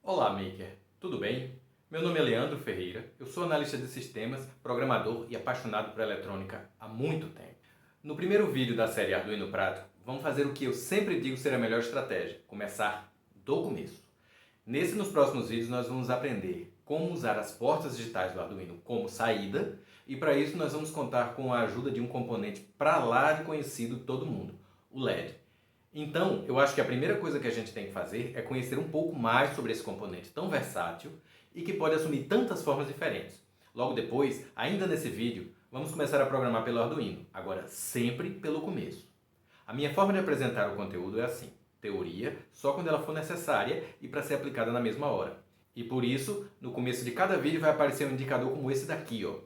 Olá, Maker! Tudo bem? Meu nome é Leandro Ferreira, eu sou analista de sistemas, programador e apaixonado por eletrônica há muito tempo. No primeiro vídeo da série Arduino Prático, vamos fazer o que eu sempre digo ser a melhor estratégia, começar do começo. Nesse e nos próximos vídeos nós vamos aprender como usar as portas digitais do Arduino como saída, e para isso nós vamos contar com a ajuda de um componente para lá de conhecido de todo mundo, o LED. Então, eu acho que a primeira coisa que a gente tem que fazer é conhecer um pouco mais sobre esse componente tão versátil e que pode assumir tantas formas diferentes. Logo depois, ainda nesse vídeo, vamos começar a programar pelo Arduino, agora sempre pelo começo. A minha forma de apresentar o conteúdo é assim: teoria só quando ela for necessária e para ser aplicada na mesma hora. E por isso, no começo de cada vídeo vai aparecer um indicador como esse daqui, ó.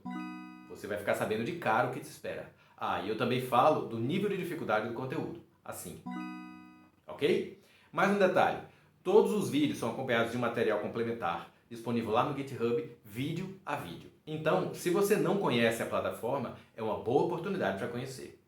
Você vai ficar sabendo de cara o que te espera. Ah, e eu também falo do nível de dificuldade do conteúdo, assim. Ok? Mais um detalhe: todos os vídeos são acompanhados de um material complementar, disponível lá no GitHub, vídeo a vídeo. Então, se você não conhece a plataforma, é uma boa oportunidade para conhecer.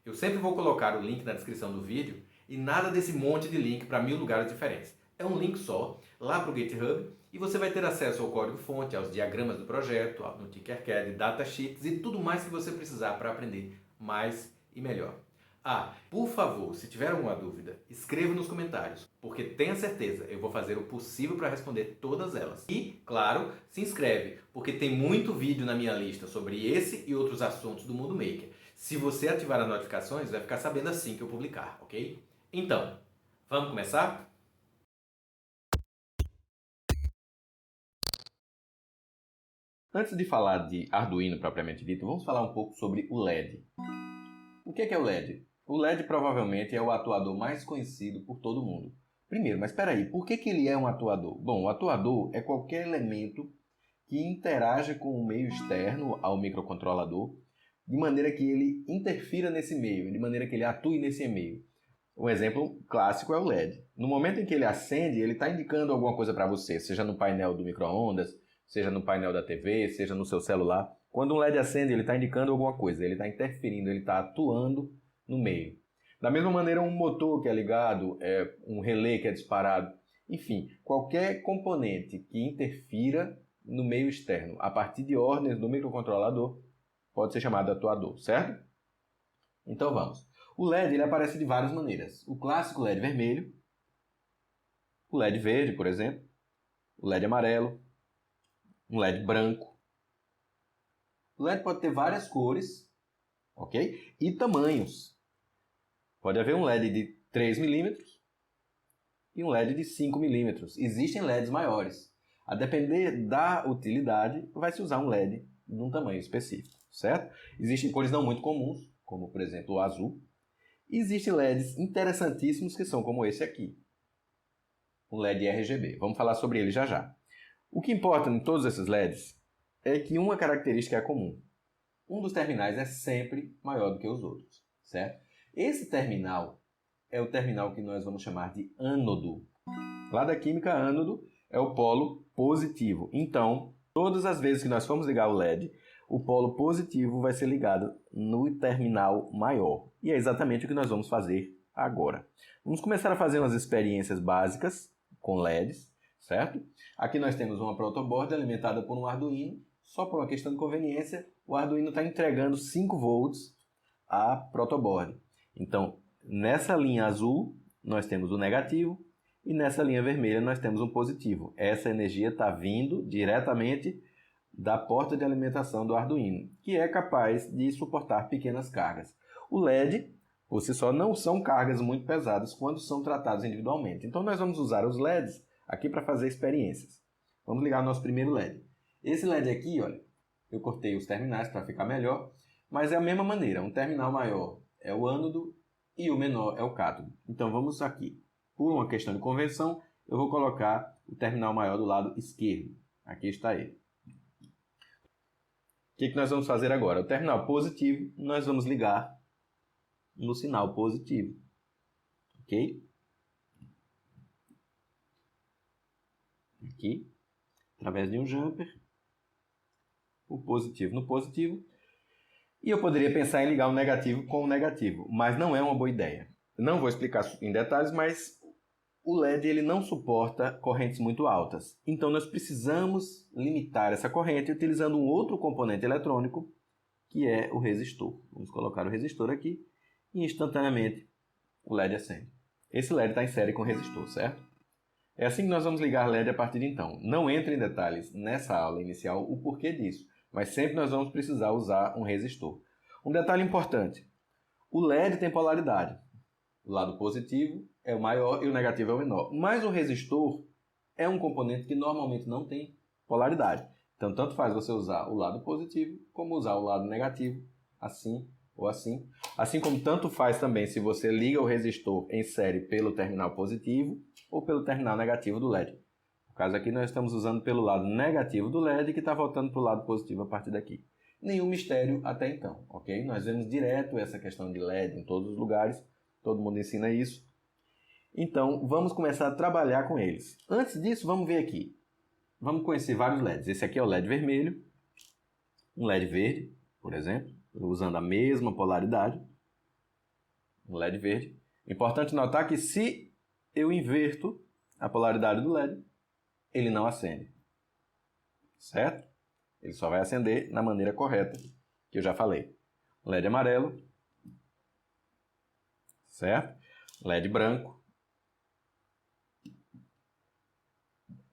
Eu sempre vou colocar o link na descrição do vídeo e nada desse monte de link para 1000 lugares diferentes. É um link só, lá para o GitHub, e você vai ter acesso ao código-fonte, aos diagramas do projeto, no Tinkercad, datasheets e tudo mais que você precisar para aprender mais e melhor. Ah, por favor, se tiver alguma dúvida, escreva nos comentários, porque tenha certeza, eu vou fazer o possível para responder todas elas. E, claro, se inscreve, porque tem muito vídeo na minha lista sobre esse e outros assuntos do mundo maker. Se você ativar as notificações, vai ficar sabendo assim que eu publicar, ok? Então, vamos começar? Antes de falar de Arduino propriamente dito, vamos falar um pouco sobre o LED. O que é o LED? O LED provavelmente é o atuador mais conhecido por todo mundo. Primeiro, mas espera aí, por que ele é um atuador? Bom, o atuador é qualquer elemento que interage com o meio externo ao microcontrolador, de maneira que ele interfira nesse meio, de maneira que ele atue nesse meio. Um exemplo clássico é o LED. No momento em que ele acende, ele está indicando alguma coisa para você, seja no painel do micro-ondas, seja no painel da TV, seja no seu celular. Quando um LED acende, ele está indicando alguma coisa, ele está interferindo, ele está atuando no meio. Da mesma maneira, um motor que é ligado, um relé que é disparado, enfim, qualquer componente que interfira no meio externo a partir de ordens do microcontrolador pode ser chamado de atuador, certo? Então vamos. O LED ele aparece de várias maneiras. O clássico LED vermelho, o LED verde, por exemplo, o LED amarelo, um LED branco. O LED pode ter várias cores, ok? E tamanhos. Pode haver um LED de 3 milímetros e um LED de 5 milímetros. Existem LEDs maiores. A depender da utilidade, vai se usar um LED de um tamanho específico, certo? Existem cores não muito comuns, como por exemplo o azul. E existem LEDs interessantíssimos que são como esse aqui, o LED RGB. Vamos falar sobre ele já já. O que importa em todos esses LEDs é que uma característica é comum. Um dos terminais é sempre maior do que os outros, certo? Esse terminal é o terminal que nós vamos chamar de ânodo. Lá da química, ânodo é o polo positivo. Então, todas as vezes que nós formos ligar o LED, o polo positivo vai ser ligado no terminal maior. E é exatamente o que nós vamos fazer agora. Vamos começar a fazer umas experiências básicas com LEDs, certo? Aqui nós temos uma protoboard alimentada por um Arduino. Só por uma questão de conveniência, o Arduino está entregando 5 volts à protoboard. Então, nessa linha azul, nós temos o negativo e nessa linha vermelha nós temos um positivo. Essa energia está vindo diretamente da porta de alimentação do Arduino, que é capaz de suportar pequenas cargas. O LED, por si só, não são cargas muito pesadas quando são tratados individualmente. Então, nós vamos usar os LEDs aqui para fazer experiências. Vamos ligar o nosso primeiro LED. Esse LED aqui, olha, eu cortei os terminais para ficar melhor, mas é a mesma maneira. Um terminal maior é o ânodo e o menor é o cátodo. Então vamos aqui. Por uma questão de convenção, eu vou colocar o terminal maior do lado esquerdo. Aqui está ele. O que nós vamos fazer agora? O terminal positivo, nós vamos ligar no sinal positivo. Ok? Aqui, através de um jumper. O positivo no positivo. E eu poderia pensar em ligar o negativo com o negativo, mas não é uma boa ideia. Não vou explicar em detalhes, mas o LED ele não suporta correntes muito altas. Então nós precisamos limitar essa corrente utilizando um outro componente eletrônico, que é o resistor. Vamos colocar o resistor aqui e instantaneamente o LED acende. Esse LED está em série com o resistor, certo? É assim que nós vamos ligar LED a partir de então. Não entre em detalhes nessa aula inicial o porquê disso, mas sempre nós vamos precisar usar um resistor. Um detalhe importante, o LED tem polaridade. O lado positivo é o maior e o negativo é o menor. Mas o resistor é um componente que normalmente não tem polaridade. Então, tanto faz você usar o lado positivo como usar o lado negativo, assim ou assim. Assim como tanto faz também se você liga o resistor em série pelo terminal positivo ou pelo terminal negativo do LED. No caso aqui, nós estamos usando pelo lado negativo do LED que está voltando para o lado positivo a partir daqui. Nenhum mistério até então, ok? Nós vemos direto essa questão de LED em todos os lugares. Todo mundo ensina isso. Então, vamos começar a trabalhar com eles. Antes disso, vamos ver aqui. Vamos conhecer vários LEDs. Esse aqui é o LED vermelho, um LED verde, por exemplo, usando a mesma polaridade. Um LED verde. Importante notar que se eu inverto a polaridade do LED, ele não acende. Certo? Ele só vai acender na maneira correta, que eu já falei. LED amarelo. Certo? LED branco.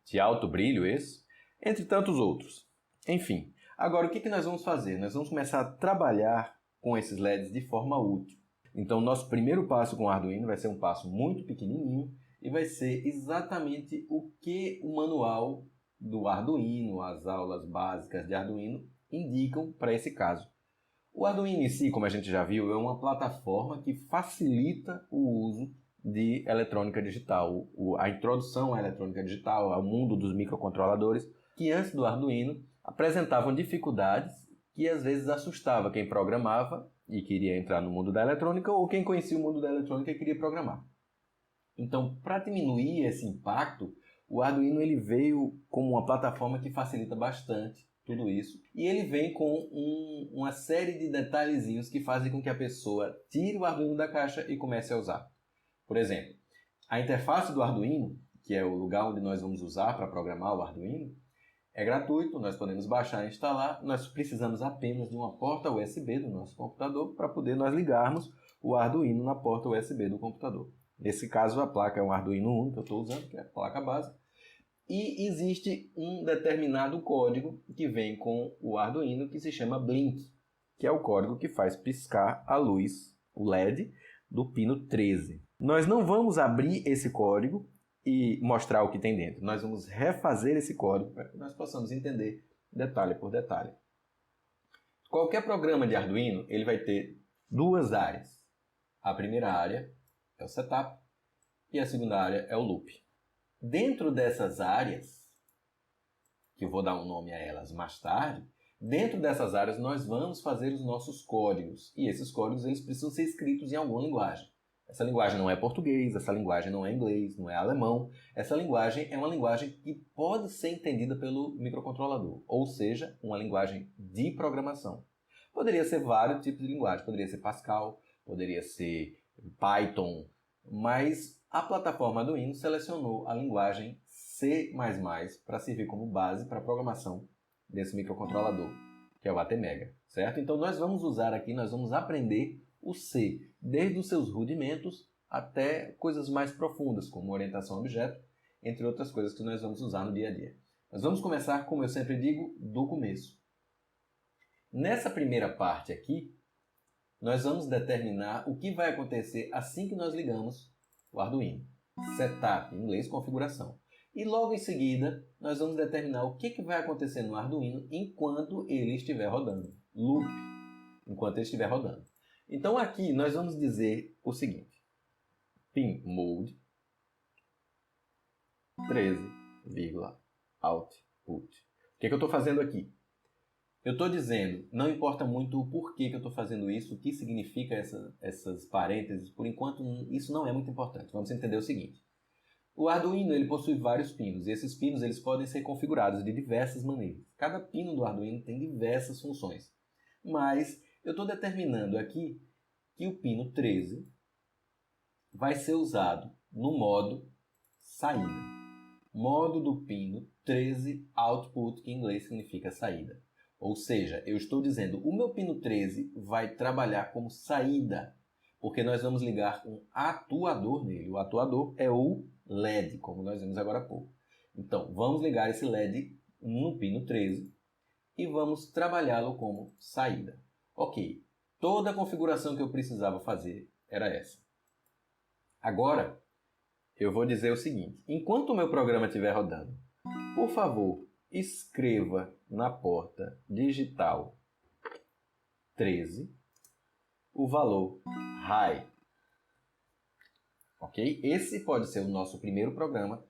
De alto brilho esse. Entre tantos outros. Enfim, agora o que nós vamos fazer? Nós vamos começar a trabalhar com esses LEDs de forma útil. Então, nosso primeiro passo com o Arduino vai ser um passo muito pequenininho e vai ser exatamente o que o manual do Arduino, as aulas básicas de Arduino, indicam para esse caso. O Arduino em si, como a gente já viu, é uma plataforma que facilita o uso de eletrônica digital, a introdução à eletrônica digital, ao mundo dos microcontroladores, que antes do Arduino apresentavam dificuldades que às vezes assustava quem programava e queria entrar no mundo da eletrônica ou quem conhecia o mundo da eletrônica e queria programar. Então, para diminuir esse impacto, o Arduino ele veio como uma plataforma que facilita bastante tudo isso. E ele vem com uma série de detalhezinhos que fazem com que a pessoa tire o Arduino da caixa e comece a usar. Por exemplo, a interface do Arduino, que é o lugar onde nós vamos usar para programar o Arduino, é gratuito, nós podemos baixar e instalar, nós precisamos apenas de uma porta USB do nosso computador para poder nós ligarmos o Arduino na porta USB do computador. Nesse caso, a placa é um Arduino Uno que eu estou usando, que é a placa base. E existe um determinado código que vem com o Arduino que se chama Blink, que é o código que faz piscar a luz, o LED, do pino 13. Nós não vamos abrir esse código e mostrar o que tem dentro. Nós vamos refazer esse código para que nós possamos entender detalhe por detalhe. Qualquer programa de Arduino ele vai ter duas áreas. A primeira área é o setup e a segunda área é o loop. Dentro dessas áreas, que eu vou dar um nome a elas mais tarde, dentro dessas áreas nós vamos fazer os nossos códigos. E esses códigos eles precisam ser escritos em alguma linguagem. Essa linguagem não é português, essa linguagem não é inglês, não é alemão. Essa linguagem é uma linguagem que pode ser entendida pelo microcontrolador, ou seja, uma linguagem de programação. Poderia ser vários tipos de linguagem, poderia ser Pascal, poderia ser Python, mas a plataforma Arduino selecionou a linguagem C++ para servir como base para a programação desse microcontrolador, que é o ATmega, certo? Então nós vamos usar aqui, nós vamos aprender o C, desde os seus rudimentos até coisas mais profundas, como orientação a objeto, entre outras coisas que nós vamos usar no dia a dia. Nós vamos começar, como eu sempre digo, do começo. Nessa primeira parte aqui, nós vamos determinar o que vai acontecer assim que nós ligamos o Arduino. Setup, em inglês, configuração. E logo em seguida, nós vamos determinar o que vai acontecer no Arduino enquanto ele estiver rodando. Loop, enquanto ele estiver rodando. Então aqui nós vamos dizer o seguinte. Pin mode 13,output. O que eu estou fazendo aqui? Eu estou dizendo, não importa muito o porquê que eu estou fazendo isso, o que significa essas parênteses, por enquanto isso não é muito importante. Vamos entender o seguinte. O Arduino ele possui vários pinos, e esses pinos eles podem ser configurados de diversas maneiras. Cada pino do Arduino tem diversas funções. Mas eu estou determinando aqui que o pino 13 vai ser usado no modo saída. Modo do pino 13 output, que em inglês significa saída. Ou seja, eu estou dizendo, o meu pino 13 vai trabalhar como saída, porque nós vamos ligar um atuador nele. O atuador é o LED, como nós vimos agora há pouco. Então, vamos ligar esse LED no pino 13 e vamos trabalhá-lo como saída. Ok, toda a configuração que eu precisava fazer era essa. Agora, eu vou dizer o seguinte, enquanto o meu programa estiver rodando, por favor, escreva na porta digital 13 o valor high. Ok? Esse pode ser o nosso primeiro programa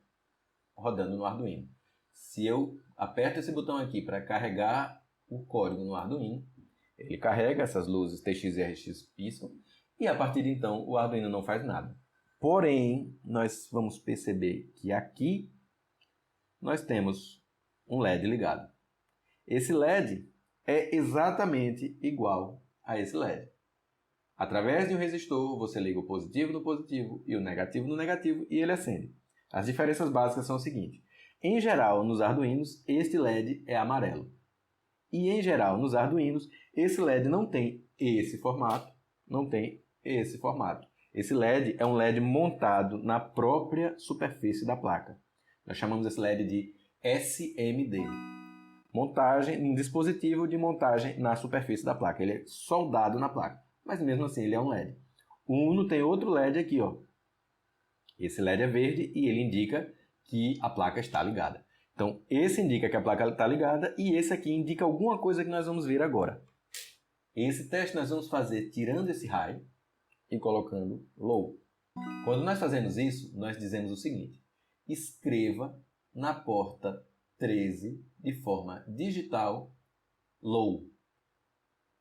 rodando no Arduino. Se eu aperto esse botão aqui para carregar o código no Arduino, ele carrega, essas luzes TX e RX piscam, e a partir de então o Arduino não faz nada. Porém, nós vamos perceber que aqui nós temos um LED ligado. Esse LED é exatamente igual a esse LED. Através de um resistor, você liga o positivo no positivo e o negativo no negativo e ele acende. As diferenças básicas são o seguinte. Em geral, nos Arduinos, este LED é amarelo. E em geral, nos Arduinos, esse LED não tem esse formato, não tem esse formato. Esse LED é um LED montado na própria superfície da placa. Nós chamamos esse LED de SMD. Montagem, um dispositivo de montagem na superfície da placa. Ele é soldado na placa, mas mesmo assim ele é um LED. O Uno tem outro LED aqui, ó. Esse LED é verde e ele indica que a placa está ligada. Então, esse indica que a placa está ligada e esse aqui indica alguma coisa que nós vamos ver agora. Esse teste nós vamos fazer tirando esse high e colocando low. Quando nós fazemos isso, nós dizemos o seguinte. Escreva na porta 13 de forma digital low.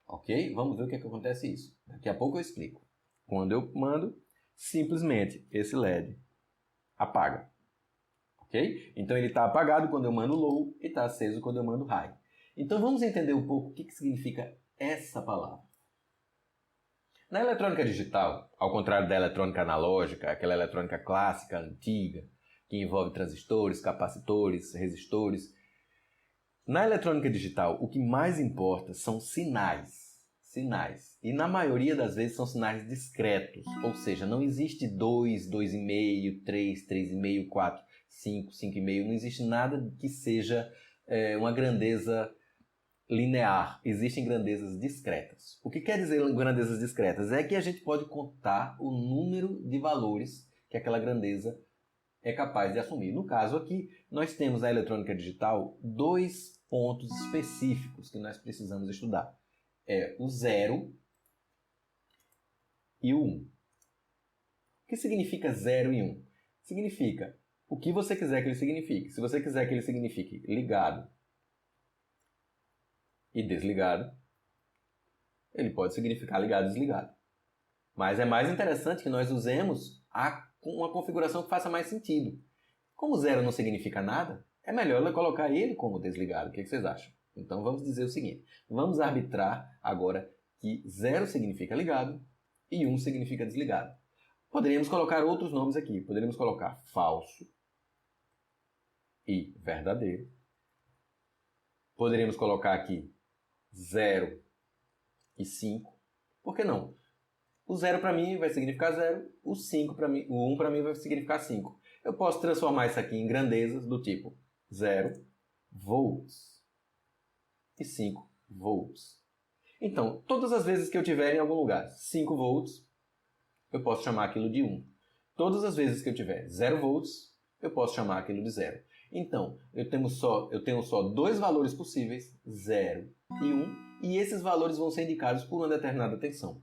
Ok? Vamos ver o que acontece isso. Daqui a pouco eu explico. Quando eu mando, simplesmente esse LED apaga. Ok? Então ele está apagado quando eu mando low e está aceso quando eu mando high. Então vamos entender um pouco o que significa essa palavra. Na eletrônica digital, ao contrário da eletrônica analógica, aquela eletrônica clássica, antiga, que envolve transistores, capacitores, resistores, na eletrônica digital o que mais importa são sinais. E na maioria das vezes são sinais discretos, ou seja, não existe 2, 2,5, 3, 3,5, 4, 5, 5,5, não existe nada que seja uma grandeza linear, existem grandezas discretas. O que quer dizer grandezas discretas? É que a gente pode contar o número de valores que aquela grandeza é capaz de assumir. No caso aqui, nós temos na eletrônica digital dois pontos específicos que nós precisamos estudar. É o 0 e o 1. O que significa 0 e 1? Significa o que você quiser que ele signifique. Se você quiser que ele signifique ligado e desligado, ele pode significar ligado e desligado. Mas é mais interessante que nós usemos uma configuração que faça mais sentido. Como 0 não significa nada, é melhor colocar ele como desligado. O que vocês acham? Então vamos dizer o seguinte, vamos arbitrar agora que 0 significa ligado e 1 significa desligado. Poderíamos colocar outros nomes aqui, poderíamos colocar falso e verdadeiro. Poderíamos colocar aqui 0 e 5. Por que não? O 0 para mim vai significar 0, o 5 para mim, o 1 para mim vai significar 5. Eu posso transformar isso aqui em grandezas do tipo 0 volts e 5 volts. Então, todas as vezes que eu tiver em algum lugar 5 volts, eu posso chamar aquilo de 1. Todas as vezes que eu tiver 0 volts, eu posso chamar aquilo de 0. Então, eu tenho só dois valores possíveis, 0 e 1, e esses valores vão ser indicados por uma determinada tensão.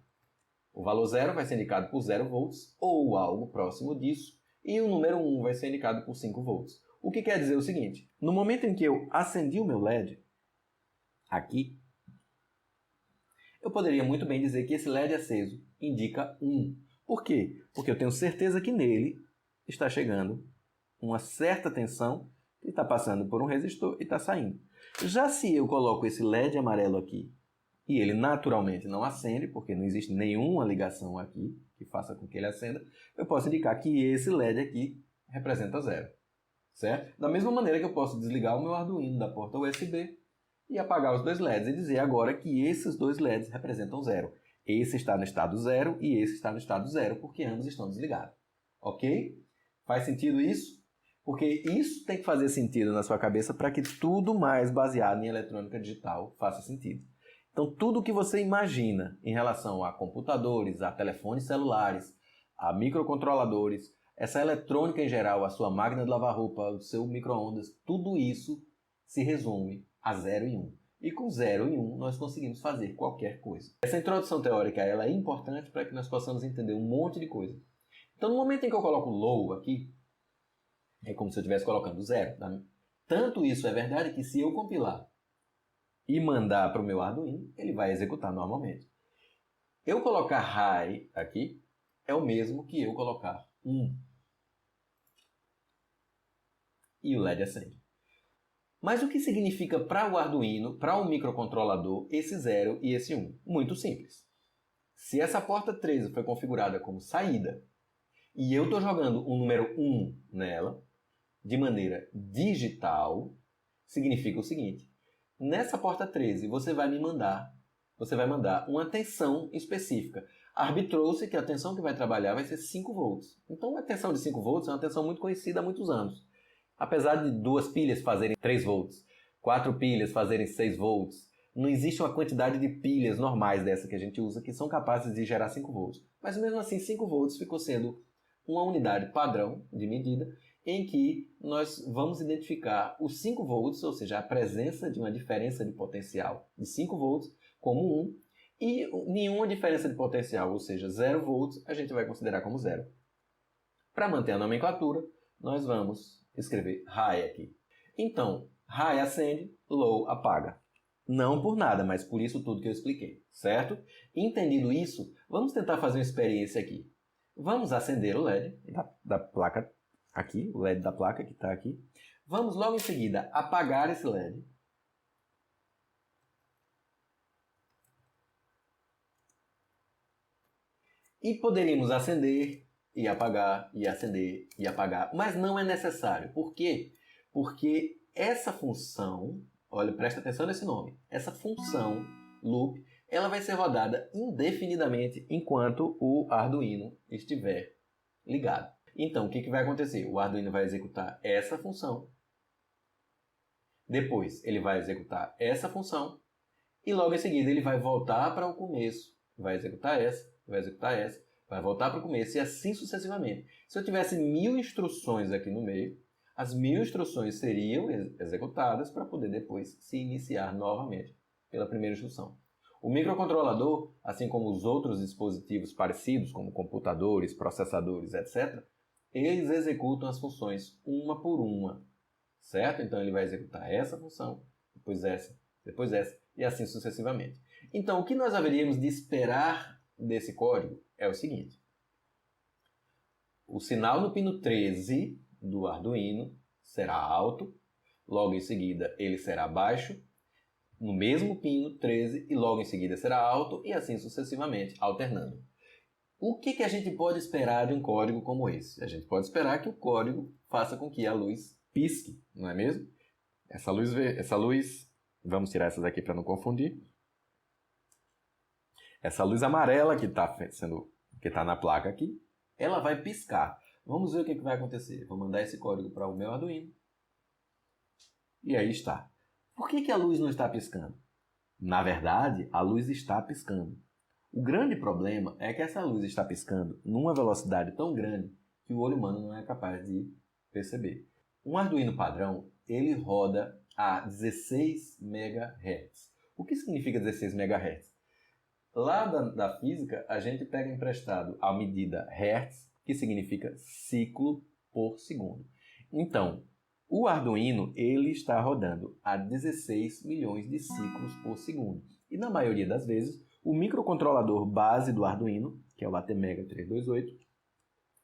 O valor 0 vai ser indicado por 0 volts ou algo próximo disso, e o número 1 vai ser indicado por 5 volts. O que quer dizer o seguinte, no momento em que eu acendi o meu LED, aqui, eu poderia muito bem dizer que esse LED aceso indica 1. Por quê? Porque eu tenho certeza que nele está chegando uma certa tensão que está passando por um resistor e está saindo. Já se eu coloco esse LED amarelo aqui e ele naturalmente não acende, porque não existe nenhuma ligação aqui que faça com que ele acenda, eu posso indicar que esse LED aqui representa 0. Certo? Da mesma maneira que eu posso desligar o meu Arduino da porta USB e apagar os dois LEDs e dizer agora que esses dois LEDs representam 0. Esse está no estado 0 e esse está no estado 0, porque ambos estão desligados. Ok? Faz sentido isso? Porque isso tem que fazer sentido na sua cabeça para que tudo mais baseado em eletrônica digital faça sentido. Então, tudo que você imagina em relação a computadores, a telefones celulares, a microcontroladores, essa eletrônica em geral, a sua máquina de lavar roupa, o seu micro-ondas, tudo isso se resume a 0 e 1. E com 0 e 1 nós conseguimos fazer qualquer coisa. Essa introdução teórica ela é importante para que nós possamos entender um monte de coisa. Então, no momento em que eu coloco low aqui, é como se eu estivesse colocando 0. Tá? Tanto isso é verdade que se eu compilar e mandar para o meu Arduino, ele vai executar normalmente. Eu colocar high aqui é o mesmo que eu colocar 1. E o LED acende. Mas o que significa para o Arduino, para o microcontrolador, esse 0 e esse 1? Muito simples. Se essa porta 13 foi configurada como saída e eu estou jogando um número 1 nela, de maneira digital, significa o seguinte. Nessa porta 13 você vai mandar uma tensão específica. Arbitrou-se que a tensão que vai trabalhar vai ser 5 volts. Então a tensão de 5 volts é uma tensão muito conhecida há muitos anos. Apesar de 2 pilhas fazerem 3 volts, 4 pilhas fazerem 6 volts, não existe uma quantidade de pilhas normais dessa que a gente usa que são capazes de gerar 5 volts. Mas mesmo assim 5 volts ficou sendo uma unidade padrão de medida em que nós vamos identificar os 5 volts, ou seja, a presença de uma diferença de potencial de 5 volts como 1 e nenhuma diferença de potencial, ou seja, 0 volts, a gente vai considerar como 0. Para manter a nomenclatura, nós vamos escrever high aqui. Então, high acende, low apaga. Não por nada, mas por isso tudo que eu expliquei, certo? Entendido isso, vamos tentar fazer uma experiência aqui. Vamos acender o LED da placa aqui, o LED da placa que está aqui. Vamos logo em seguida apagar esse LED. E poderíamos acender e apagar, e acender e apagar, mas não é necessário. Por quê? Porque essa função, olha, presta atenção nesse nome, essa função loop, ela vai ser rodada indefinidamente enquanto o Arduino estiver ligado. Então, o que vai acontecer? O Arduino vai executar essa função, depois ele vai executar essa função, e logo em seguida ele vai voltar para o começo, vai executar essa, vai executar essa, vai voltar para o começo e assim sucessivamente. Se eu tivesse 1000 instruções aqui no meio, as 1000 instruções seriam executadas para poder depois se iniciar novamente pela primeira instrução. O microcontrolador, assim como os outros dispositivos parecidos, como computadores, processadores, etc., eles executam as funções uma por uma, certo? Então ele vai executar essa função, depois essa, e assim sucessivamente. Então, o que nós haveríamos de esperar desse código é o seguinte. O sinal no pino 13 do Arduino será alto, logo em seguida ele será baixo, no mesmo pino 13 e logo em seguida será alto e assim sucessivamente, alternando. O que a gente pode esperar de um código como esse? A gente pode esperar que o código faça com que a luz pisque, não é mesmo? Essa luz, vamos tirar essas aqui para não confundir. Essa luz amarela que está na placa aqui, ela vai piscar. Vamos ver o que vai acontecer. Vou mandar esse código para o meu Arduino. E aí está. Por que a luz não está piscando? Na verdade, a luz está piscando. O grande problema é que essa luz está piscando numa velocidade tão grande que o olho humano não é capaz de perceber. Um Arduino padrão, ele roda a 16 MHz. O que significa 16 MHz? Lá da física, a gente pega emprestado a medida Hertz, que significa ciclo por segundo. Então, o Arduino ele está rodando a 16 milhões de ciclos por segundo. E na maioria das vezes, o microcontrolador base do Arduino, que é o ATmega 328,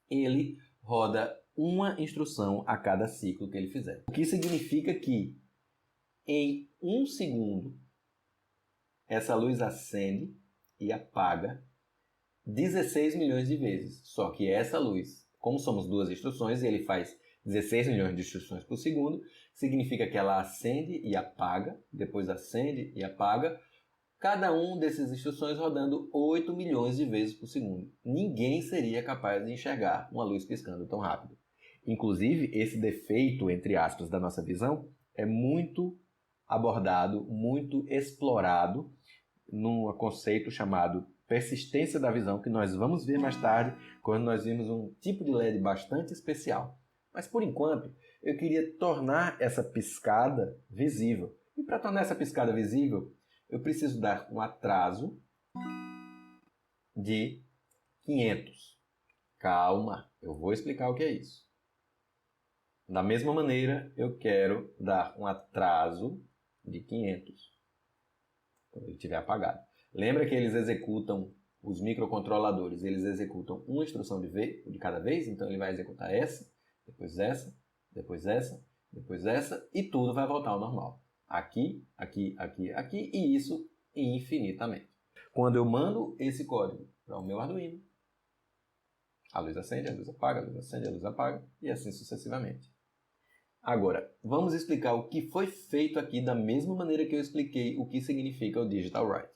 ele roda uma instrução a cada ciclo que ele fizer. O que significa que em 1 segundo essa luz acende e apaga 16 milhões de vezes. Só que essa luz, Como somos duas instruções e ele faz 16 milhões de instruções por segundo, significa que ela acende e apaga, depois acende e apaga, cada um dessas instruções rodando 8 milhões de vezes por segundo. Ninguém seria capaz de enxergar uma luz piscando tão rápido. Inclusive, esse defeito, entre aspas, da nossa visão é muito abordado, muito explorado num conceito chamado persistência da visão, que nós vamos ver mais tarde, quando nós vimos um tipo de LED bastante especial. Mas, por enquanto, eu queria tornar essa piscada visível. E para tornar essa piscada visível, eu preciso dar um atraso de 500. Calma, eu vou explicar o que é isso. Da mesma maneira, eu quero dar um atraso de 500, quando ele estiver apagado. Lembra que eles executam, os microcontroladores, eles executam uma instrução de cada vez, então ele vai executar essa, depois essa, depois essa, depois essa, e tudo vai voltar ao normal. Aqui, aqui, aqui, aqui, e isso infinitamente. Quando eu mando esse código para o meu Arduino, a luz acende, a luz apaga, a luz acende, a luz apaga, e assim sucessivamente. Agora, vamos explicar o que foi feito aqui da mesma maneira que eu expliquei o que significa o Digital Write.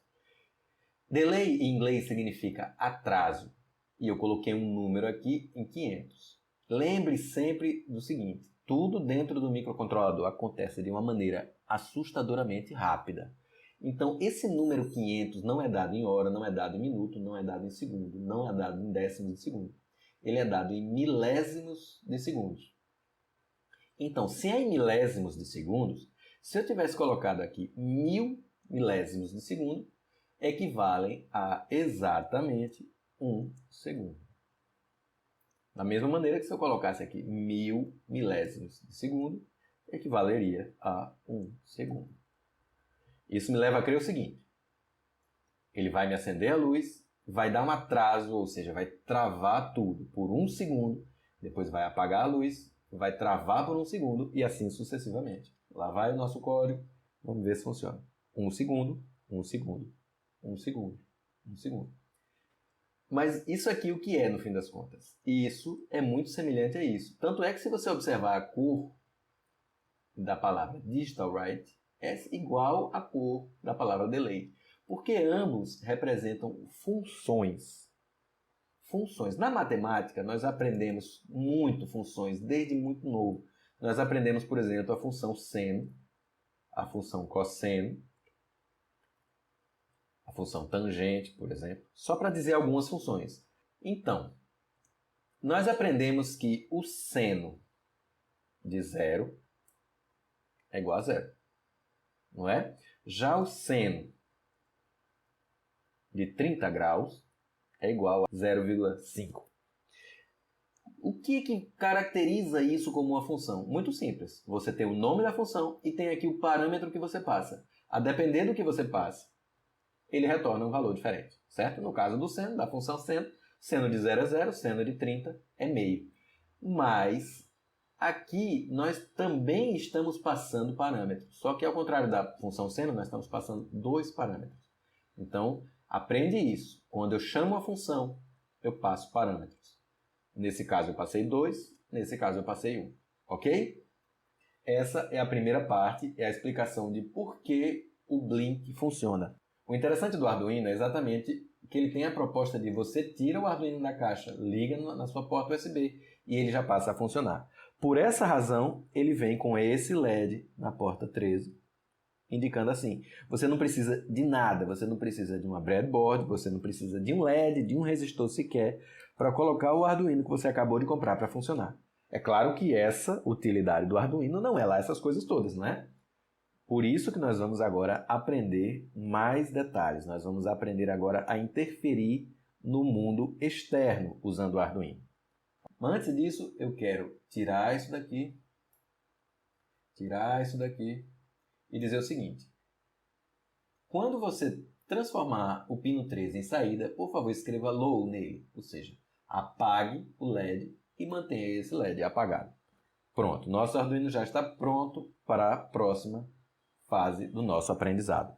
Delay em inglês significa atraso, e eu coloquei um número aqui em 500. Lembre sempre do seguinte, tudo dentro do microcontrolador acontece de uma maneira assustadoramente rápida. Então, esse número 500 não é dado em hora, não é dado em minuto, não é dado em segundo, não é dado em décimos de segundo. Ele é dado em milésimos de segundos. Então, se é em milésimos de segundos, se eu tivesse colocado aqui 1000 milésimos de segundo, equivalem a exatamente 1 segundo. Da mesma maneira que se eu colocasse aqui 1000 milésimos de segundo, equivaleria a 1 segundo. Isso me leva a crer o seguinte: ele vai me acender a luz, vai dar um atraso, ou seja, vai travar tudo por 1 segundo, depois vai apagar a luz, vai travar por 1 segundo e assim sucessivamente. Lá vai o nosso código, vamos ver se funciona. 1 segundo, 1 segundo, 1 segundo, 1 segundo. Mas isso aqui o que é no fim das contas? Isso é muito semelhante a isso. Tanto é que se você observar a cor da palavra Digital Write, é igual à cor da palavra Delay. Porque ambos representam funções. Funções. Na matemática, nós aprendemos muito funções desde muito novo. Nós aprendemos, por exemplo, a função seno, a função cosseno, a função tangente, por exemplo, só para dizer algumas funções. Então, nós aprendemos que o seno de 0 é igual a 0, não é? Já o seno de 30 graus é igual a 0,5. O que caracteriza isso como uma função? Muito simples. Você tem o nome da função e tem aqui o parâmetro que você passa. A depender do que você passa, ele retorna um valor diferente, certo? No caso do seno, da função seno, seno de 0 é 0, seno de 30 é meio. Mas aqui nós também estamos passando parâmetros, só que ao contrário da função seno, nós estamos passando 2 parâmetros. Então, aprende isso. Quando eu chamo a função, eu passo parâmetros. Nesse caso eu passei 2, nesse caso eu passei 1. Ok? Essa é a primeira parte, é a explicação de por que o Blink funciona. O interessante do Arduino é exatamente que ele tem a proposta de você tira o Arduino da caixa, liga na sua porta USB e ele já passa a funcionar. Por essa razão, ele vem com esse LED na porta 13, indicando assim, você não precisa de nada, você não precisa de uma breadboard, você não precisa de um LED, de um resistor sequer, para colocar o Arduino que você acabou de comprar para funcionar. É claro que essa utilidade do Arduino não é lá essas coisas todas, não é? Por isso que nós vamos agora aprender mais detalhes. Nós vamos aprender agora a interferir no mundo externo usando o Arduino. Mas antes disso, eu quero tirar isso daqui e dizer o seguinte. Quando você transformar o pino 13 em saída, por favor, escreva low nele, ou seja, apague o LED e mantenha esse LED apagado. Pronto, nosso Arduino já está pronto para a próxima fase do nosso aprendizado.